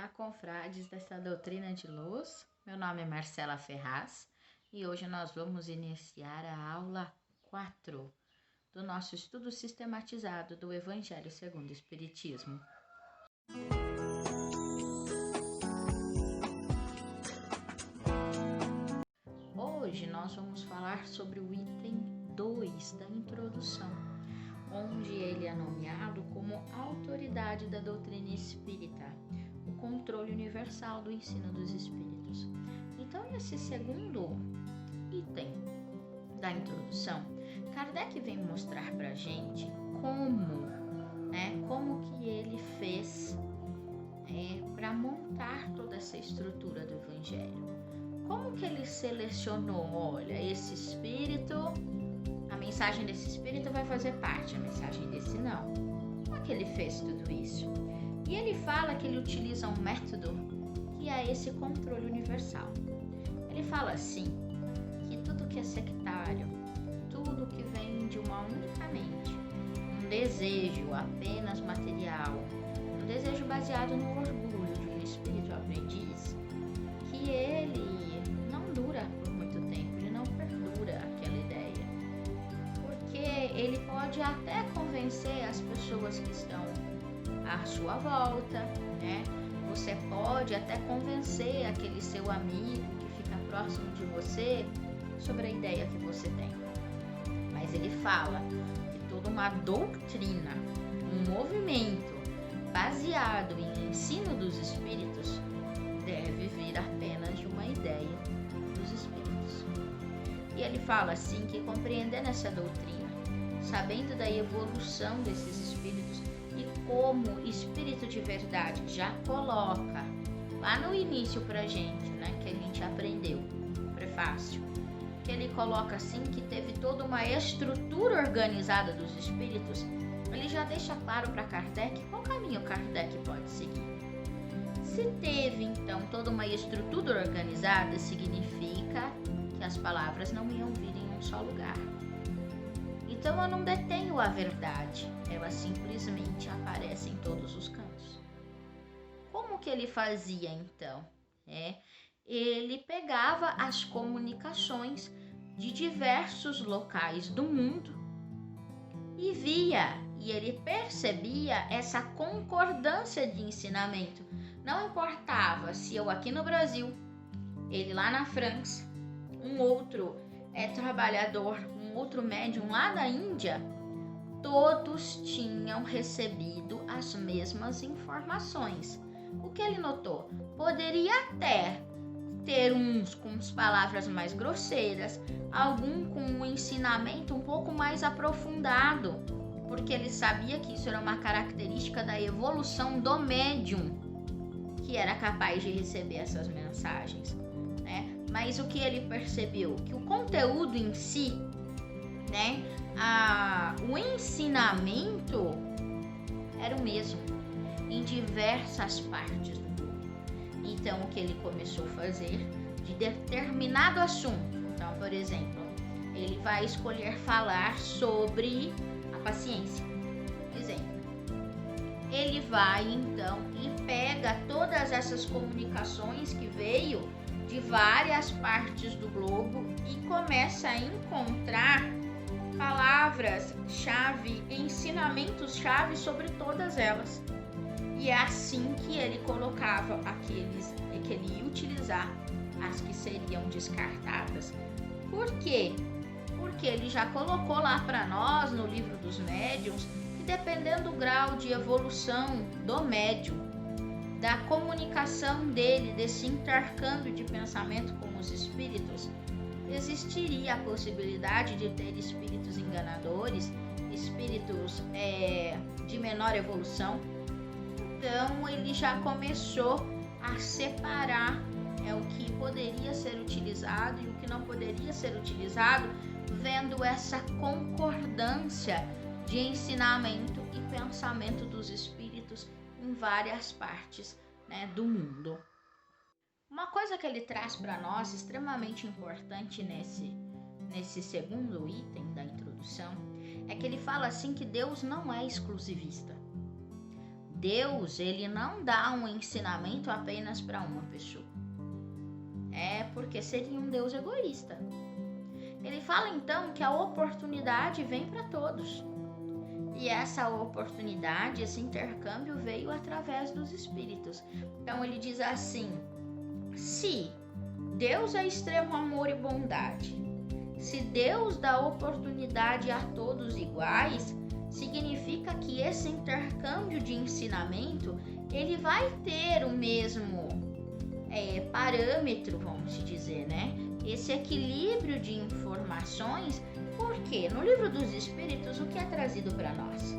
Olá, confrades dessa doutrina de luz. Meu nome é Marcela Ferraz e hoje nós vamos iniciar a aula 4 do nosso estudo sistematizado do Evangelho segundo o Espiritismo. Hoje nós vamos falar sobre o item 2 da introdução, onde ele é nomeado como autoridade da doutrina espírita, o controle universal do ensino dos espíritos. Então, nesse segundo item da introdução, Kardec vem mostrar para a gente como que ele fez para montar toda essa estrutura do Evangelho. Como que ele selecionou, olha, esse espírito, a mensagem desse espírito vai fazer parte, a mensagem desse não. Como é que ele fez tudo isso? E ele fala que ele utiliza um método que é esse controle universal. Ele fala assim, que tudo que é sectário, tudo que vem de uma única mente, um desejo apenas material, um desejo baseado no orgulho de um espírito aprendiz, que ele não dura por muito tempo, ele não perdura aquela ideia. Porque ele pode até convencer as pessoas que estão à sua volta, né? Você pode até convencer aquele seu amigo que fica próximo de você sobre a ideia que você tem. Mas ele fala que toda uma doutrina, um movimento baseado em ensino dos espíritos deve vir apenas de uma ideia dos espíritos. E ele fala assim que compreendendo essa doutrina, sabendo da evolução desses espíritos e como o espírito de verdade já coloca lá no início pra gente, né, que a gente aprendeu, prefácio, que ele coloca assim que teve toda uma estrutura organizada dos espíritos, ele já deixa claro para Kardec qual caminho Kardec pode seguir. Se teve então toda uma estrutura organizada, significa que as palavras não iam vir em um só lugar. Então eu não detenho a verdade, ela simplesmente aparece em todos os cantos. Como que ele fazia então? Ele pegava as comunicações de diversos locais do mundo e via, e ele percebia essa concordância de ensinamento. Não importava se eu aqui no Brasil, ele lá na França, um outro trabalhador, um outro médium lá da Índia, todos tinham recebido as mesmas informações. O que ele notou? Poderia até ter uns com as palavras mais grosseiras, algum com um ensinamento um pouco mais aprofundado, porque ele sabia que isso era uma característica da evolução do médium, que era capaz de receber essas mensagens, né? Mas o que ele percebeu? Que o conteúdo em si, né? O ensinamento era o mesmo em diversas partes do mundo. Então, o que ele começou a fazer de determinado assunto, então, por exemplo, ele vai escolher falar sobre a paciência, por exemplo. Ele vai então e pega todas essas comunicações que veio de várias partes do globo e começa a encontrar palavras-chave, ensinamentos-chave sobre todas elas. E é assim que ele colocava que ele ia utilizar as que seriam descartadas. Por quê? Porque ele já colocou lá para nós no livro dos médiuns que dependendo do grau de evolução do médium, da comunicação dele, desse intercâmbio de pensamento com os espíritos, existiria a possibilidade de ter espíritos enganadores, espíritos de menor evolução. Então ele já começou a separar o que poderia ser utilizado e o que não poderia ser utilizado, vendo essa concordância de ensinamento e pensamento dos espíritos em várias partes, né, do mundo. Uma coisa que ele traz para nós extremamente importante nesse segundo item da introdução é que ele fala assim que Deus não é exclusivista. Deus, ele não dá um ensinamento apenas para uma pessoa. Porque seria um Deus egoísta. Ele fala então que a oportunidade vem para todos. E essa oportunidade, esse intercâmbio veio através dos espíritos. Então ele diz assim: se Deus é extremo amor e bondade, se Deus dá oportunidade a todos iguais, significa que esse intercâmbio de ensinamento, ele vai ter o mesmo parâmetro, vamos dizer, né? Esse equilíbrio de informações, porque no livro dos Espíritos, o que é trazido para nós?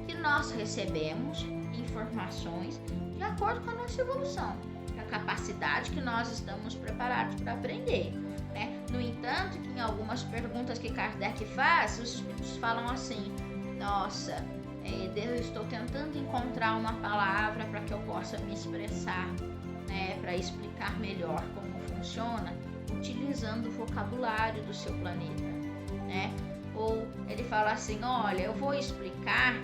Que nós recebemos informações de acordo com a nossa evolução, a capacidade que nós estamos preparados para aprender, né? No entanto, que em algumas perguntas que Kardec faz, os Espíritos falam assim: nossa, eu estou tentando encontrar uma palavra para que eu possa me expressar, né, para explicar melhor como funciona, utilizando o vocabulário do seu planeta, né? Ou ele fala assim: olha, eu vou explicar,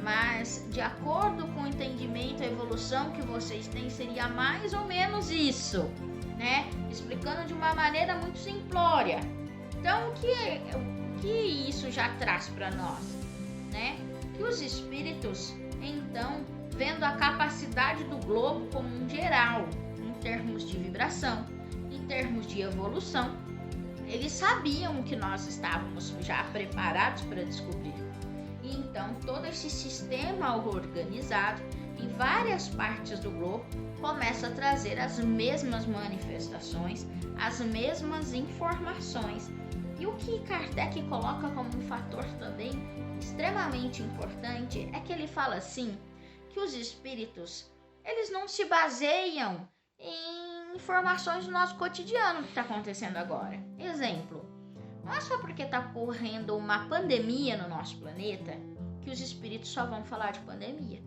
mas de acordo com o entendimento, a evolução que vocês têm seria mais ou menos isso, né? Explicando de uma maneira muito simplória. Então, o que isso já traz para nós, né? Que os espíritos, então, vendo a capacidade do globo como um geral, em termos de vibração, em termos de evolução, eles sabiam que nós estávamos já preparados para descobrir. E então, todo esse sistema organizado em várias partes do globo começa a trazer as mesmas manifestações, as mesmas informações. E o que Kardec coloca como um fator também extremamente importante é que ele fala assim, que os espíritos, eles não se baseiam em informações do nosso cotidiano que está acontecendo agora. Exemplo, não é só porque está ocorrendo uma pandemia no nosso planeta que os espíritos só vão falar de pandemia.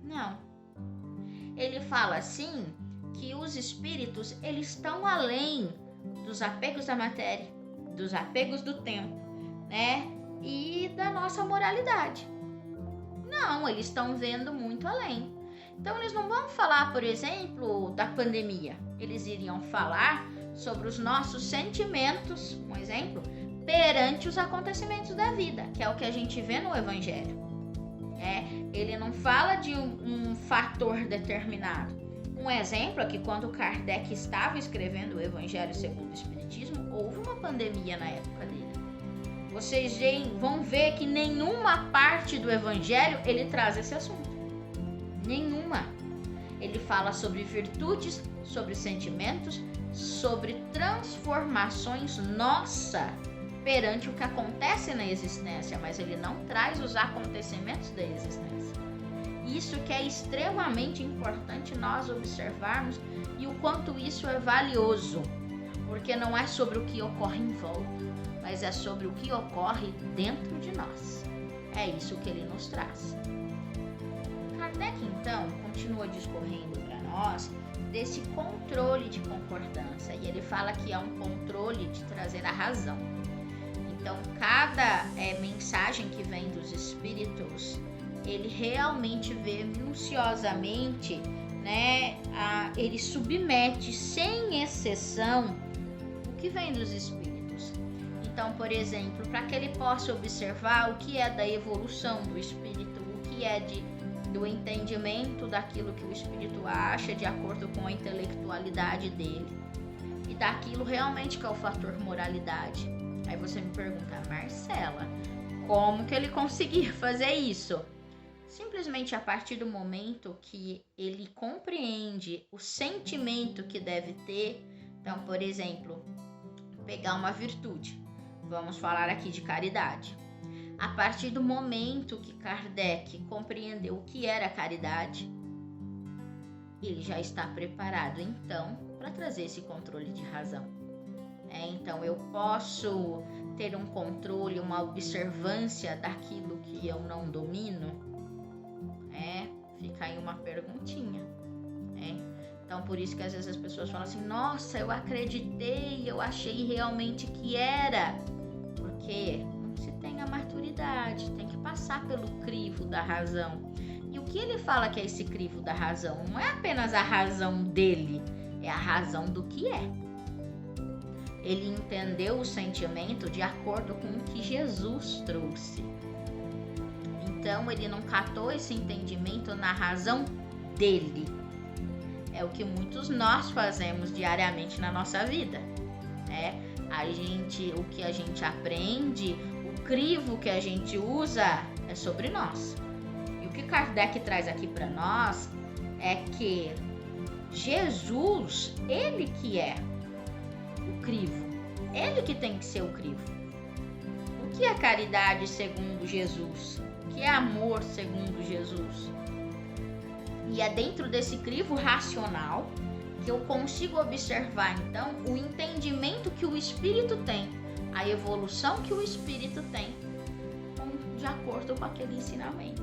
Não. Ele fala assim que os espíritos, eles estão além dos apegos da matéria, dos apegos do tempo, né? E da nossa moralidade. Não, eles estão vendo muito além. Então, eles não vão falar, por exemplo, da pandemia. Eles iriam falar sobre os nossos sentimentos, um exemplo, perante os acontecimentos da vida, que é o que a gente vê no Evangelho. Ele não fala de um fator determinado. Um exemplo é que quando Kardec estava escrevendo o Evangelho segundo o Espiritismo, houve uma pandemia na época dele. Vocês vão ver que nenhuma parte do Evangelho ele traz esse assunto. Nenhuma. Ele fala sobre virtudes, sobre sentimentos, sobre transformações perante o que acontece na existência, mas ele não traz os acontecimentos da existência. Isso que é extremamente importante nós observarmos e o quanto isso é valioso, porque não é sobre o que ocorre em volta, mas é sobre o que ocorre dentro de nós. É isso que ele nos traz. Kardec, então, continua discorrendo para nós desse controle de concordância, e ele fala que é um controle de trazer a razão. Então, cada mensagem que vem dos espíritos, ele realmente vê minuciosamente, né, ele submete sem exceção o que vem dos espíritos. Então, por exemplo, para que ele possa observar o que é da evolução do espírito, o que é do entendimento daquilo que o espírito acha de acordo com a intelectualidade dele e daquilo realmente que é o fator moralidade. Aí você me pergunta: Marcela, como que ele conseguia fazer isso? Simplesmente a partir do momento que ele compreende o sentimento que deve ter. Então, por exemplo, pegar uma virtude, vamos falar aqui de caridade. A partir do momento que Kardec compreendeu o que era caridade, ele já está preparado, então, para trazer esse controle de razão. Então, eu posso ter um controle, uma observância daquilo que eu não domino? Fica aí uma perguntinha. Então, por isso que às vezes as pessoas falam assim: nossa, eu acreditei, eu achei realmente que era. Porque não se tem a maturidade, tem que passar pelo crivo da razão. E o que ele fala que é esse crivo da razão? Não é apenas a razão dele, é a razão do que é. Ele entendeu o sentimento de acordo com o que Jesus trouxe. Então, ele não catou esse entendimento na razão dele. É o que muitos nós fazemos diariamente na nossa vida. O que a gente aprende, o crivo que a gente usa é sobre nós. E o que Kardec traz aqui para nós é que Jesus, ele que é o crivo, ele que tem que ser o crivo. O que é caridade segundo Jesus? O que é amor segundo Jesus? E é dentro desse crivo racional que eu consigo observar, então, o entendimento que o espírito tem, a evolução que o espírito tem, de acordo com aquele ensinamento.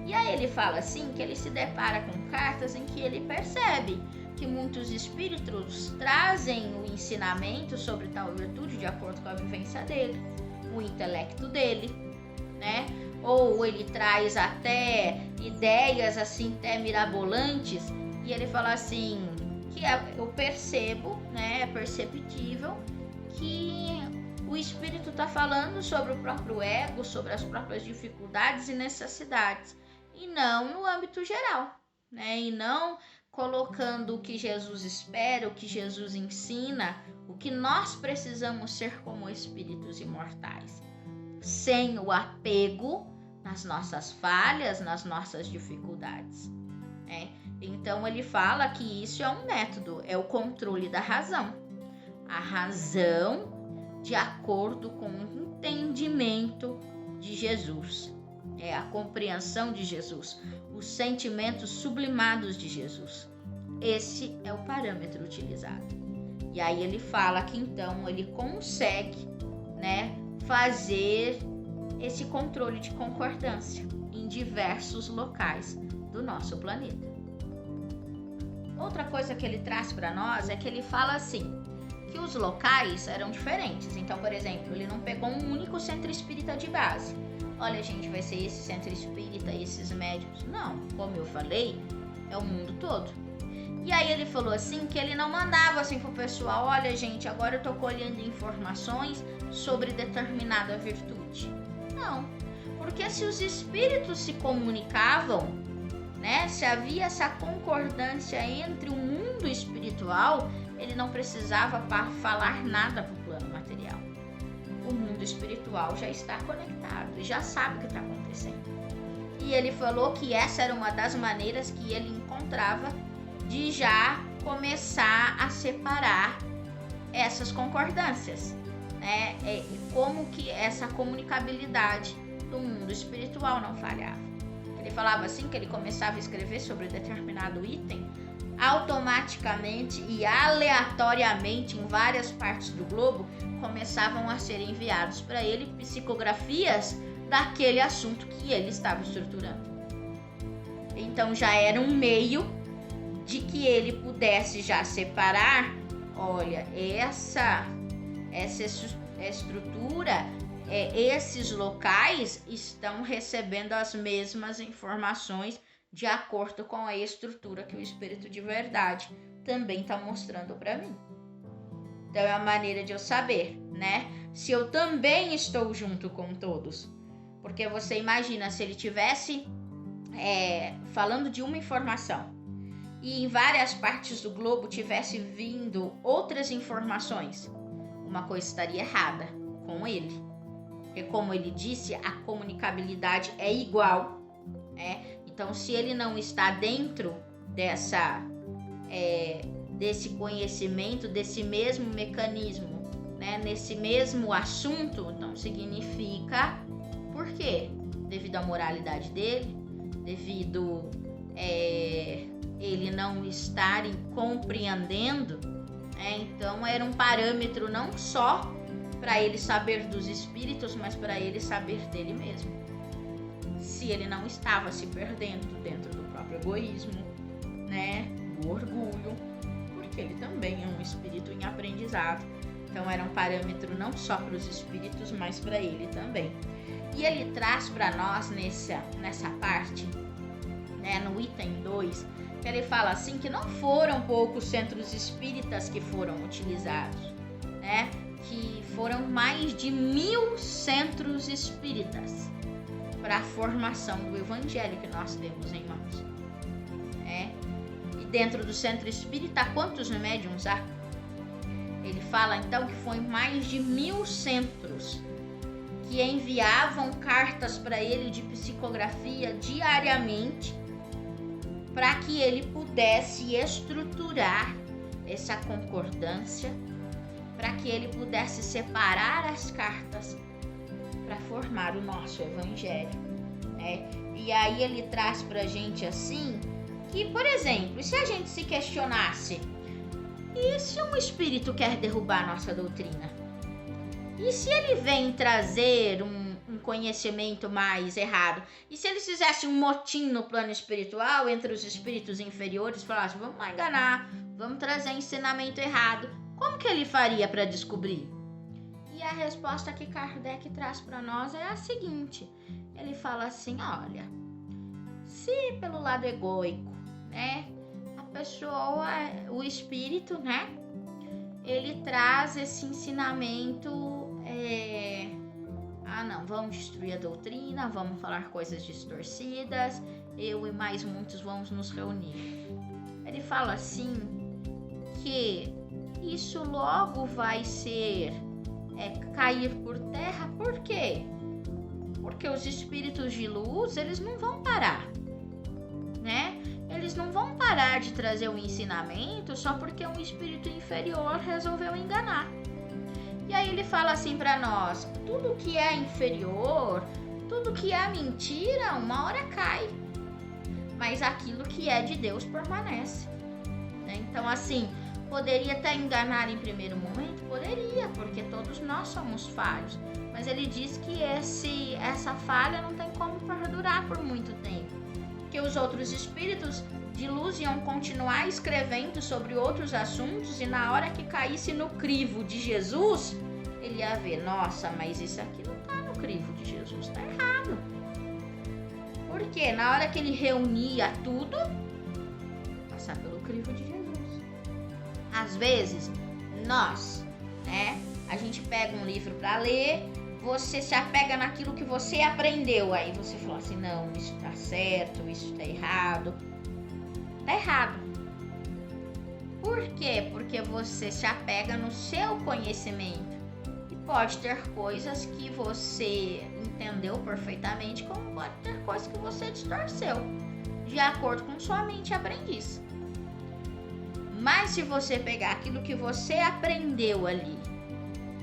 E aí ele fala assim, que ele se depara com cartas em que ele percebe que muitos espíritos trazem o ensinamento sobre tal virtude de acordo com a vivência dele, o intelecto dele, né? Ou ele traz até ideias assim até mirabolantes, e ele fala assim, que eu percebo, né, é perceptível que o espírito está falando sobre o próprio ego, sobre as próprias dificuldades e necessidades, e não no âmbito geral, né? E não colocando o que Jesus espera, o que Jesus ensina, o que nós precisamos ser como espíritos imortais, sem o apego nas nossas falhas, nas nossas dificuldades, né? Então ele fala que isso é um método, é o controle da razão. A razão de acordo com o entendimento de Jesus, é a compreensão de Jesus, os sentimentos sublimados de Jesus. Esse é o parâmetro utilizado. E aí ele fala que então ele consegue, né, fazer esse controle de concordância em diversos locais do nosso planeta. Outra coisa que ele traz para nós é que ele fala assim, que os locais eram diferentes. Então, por exemplo, ele não pegou um único centro espírita de base. Olha, gente, vai ser esse centro espírita, esses médiuns. Não, como eu falei, é o mundo todo. E aí ele falou assim, que ele não mandava assim pro pessoal, olha, gente, agora eu tô colhendo informações sobre determinada virtude. Não, porque se os espíritos se comunicavam, né, se havia essa concordância entre o mundo espiritual, ele não precisava falar nada para o plano material. O mundo espiritual já está conectado e já sabe o que está acontecendo. E ele falou que essa era uma das maneiras que ele encontrava de já começar a separar essas concordâncias, né? Como que essa comunicabilidade do mundo espiritual não falhava. Ele falava assim que ele começava a escrever sobre determinado item, automaticamente e aleatoriamente em várias partes do globo começavam a ser enviados para ele psicografias daquele assunto que ele estava estruturando. Então já era um meio de que ele pudesse já separar, olha, essa estrutura, esses locais estão recebendo as mesmas informações de acordo com a estrutura que o Espírito de Verdade também está mostrando para mim. Então é a maneira de eu saber, né? Se eu também estou junto com todos. Porque você imagina, se ele tivesse falando de uma informação e em várias partes do globo tivesse vindo outras informações, uma coisa estaria errada com ele. Porque como ele disse, a comunicabilidade é igual, né? Então, se ele não está dentro desse conhecimento, desse mesmo mecanismo, né, nesse mesmo assunto, então significa por quê? Devido à moralidade dele, devido ele não estar compreendendo, então era um parâmetro não só para ele saber dos espíritos, mas para ele saber dele mesmo. Se ele não estava se perdendo dentro do próprio egoísmo, né, do orgulho, porque ele também é um espírito em aprendizado. Então era um parâmetro não só para os espíritos, mas para ele também. E ele traz para nós nessa parte né, no item 2, que ele fala assim que não foram poucos centros espíritas que foram utilizados, né? Que foram mais de 1000 centros espíritas para a formação do evangelho que nós temos em mãos. E dentro do centro espírita, quantos médiuns há? Ele fala então que foi mais de 1000 centros que enviavam cartas para ele de psicografia diariamente, para que ele pudesse estruturar essa concordância, para que ele pudesse separar as cartas para formar o nosso evangelho, né? E aí ele traz para a gente assim, que, por exemplo, se a gente se questionasse, e se um espírito quer derrubar a nossa doutrina? E se ele vem trazer um conhecimento mais errado? E se eles fizessem um motim no plano espiritual entre os espíritos inferiores, falassem, vamos lá enganar, vamos trazer ensinamento errado, como que ele faria para descobrir? E a resposta que Kardec traz para nós é a seguinte, ele fala assim, olha, se pelo lado egóico, né, a pessoa, o espírito, né, ele traz esse ensinamento, não, vamos destruir a doutrina, vamos falar coisas distorcidas, eu e mais muitos vamos nos reunir. Ele fala assim, que isso logo vai ser, cair por terra, por quê? Porque os espíritos de luz, eles não vão parar, né? Eles não vão parar de trazer o ensinamento só porque um espírito inferior resolveu enganar. E aí ele fala assim para nós, tudo que é inferior, tudo que é mentira, uma hora cai. Mas aquilo que é de Deus permanece, né? Então assim, poderia até enganar em primeiro momento? Poderia, porque todos nós somos falhos. Mas ele diz que essa falha não tem como perdurar por muito tempo. Que os outros espíritos de luz iam continuar escrevendo sobre outros assuntos e na hora que caísse no crivo de Jesus, ele ia ver, nossa, mas isso aqui não tá no crivo de Jesus, tá errado. Porque na hora que ele reunia tudo, passar pelo crivo de Jesus. Às vezes, nós, né, a gente pega um livro para ler, você se apega naquilo que você aprendeu, aí você fala assim, não, isso tá certo, isso tá errado. Tá errado. Por quê? Porque você se apega no seu conhecimento. E pode ter coisas que você entendeu perfeitamente, como pode ter coisas que você distorceu, de acordo com sua mente aprendiz. Mas se você pegar aquilo que você aprendeu ali,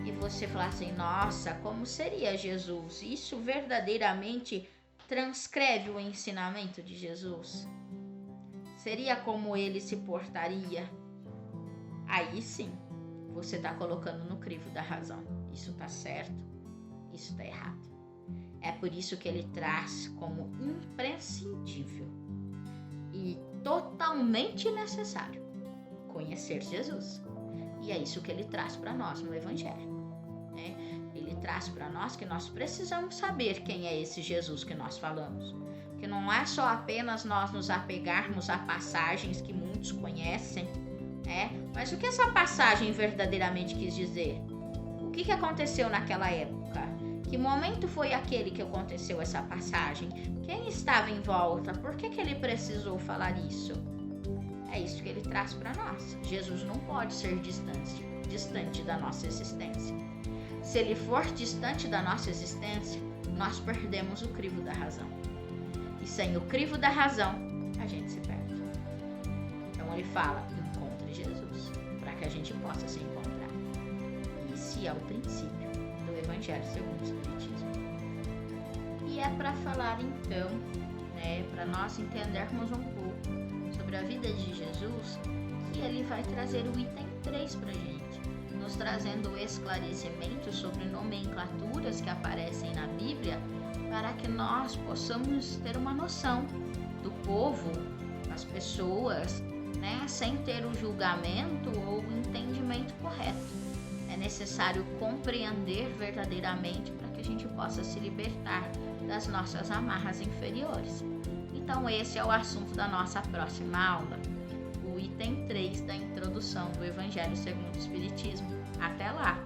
e você falar assim, nossa, como seria Jesus? Isso verdadeiramente transcreve o ensinamento de Jesus? Seria como ele se portaria? Aí sim, você está colocando no crivo da razão. Isso está certo, isso está errado. É por isso que ele traz como imprescindível e totalmente necessário conhecer Jesus. E é isso que ele traz para nós no Evangelho, né? Ele traz para nós que nós precisamos saber quem é esse Jesus que nós falamos. Que não é só apenas nós nos apegarmos a passagens que muitos conhecem, mas o que essa passagem verdadeiramente quis dizer? O que aconteceu naquela época? Que momento foi aquele que aconteceu essa passagem? Quem estava em volta? Por que ele precisou falar isso? É isso que ele traz para nós. Jesus não pode ser distante da nossa existência. Se ele for distante da nossa existência, nós perdemos o crivo da razão. E sem o crivo da razão, a gente se perde. Então ele fala, encontre Jesus, para que a gente possa se encontrar. Esse é o princípio do Evangelho segundo o Espiritismo. E é para falar então, para nós entendermos um pouco sobre a vida de Jesus, que ele vai trazer o item 3 para a gente, nos trazendo esclarecimento sobre nomenclaturas que aparecem na Bíblia, para que nós possamos ter uma noção do povo, das pessoas, sem ter o julgamento ou o entendimento correto. É necessário compreender verdadeiramente para que a gente possa se libertar das nossas amarras inferiores. Então Então, esse é o assunto da nossa próxima aula, o item 3 da introdução do Evangelho segundo o Espiritismo. Até lá!